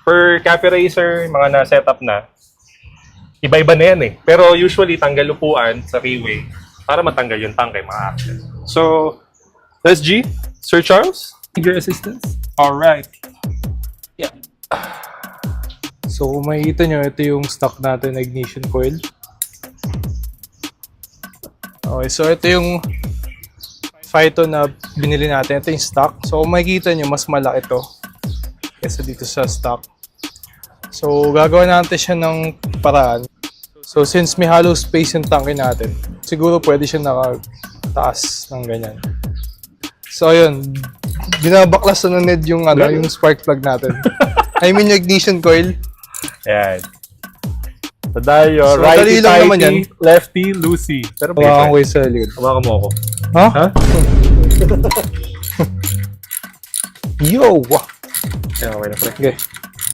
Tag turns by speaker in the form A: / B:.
A: per cafe racer, mga na-setup na, iba-iba na yan eh. Pero usually, tanggal upuan sa freeway para matanggal yung tangkay, mga axle. So, SG, Sir Charles?
B: Need your assistance?
A: Alright.
B: Yeah. So, kung makikita nyo, ito yung stock natin na ignition coil. Okay, so ito yung Phyton na binili natin. Ito yung stock. So, kung makikita nyo, mas malaki to kaysa dito sa stock. So, gagawa natin siya ng paraan. So, since may hollow space yung tanke natin, siguro pwede siya nakataas ng ganyan. So, ayun. Binabaklas na Ned yung, yung spark plug natin. I mean, yung ignition coil.
A: Ayan. So, dahil
B: So,
A: righty,
B: dali lang naman yan.
A: tighty, lefty, loosey. Pero
B: Hawakan ko yung sa likod.
A: Hawakan mo ako.
B: Ha?
A: Ha?
B: Yo!
A: Ayan, okay na pre.
B: Okay.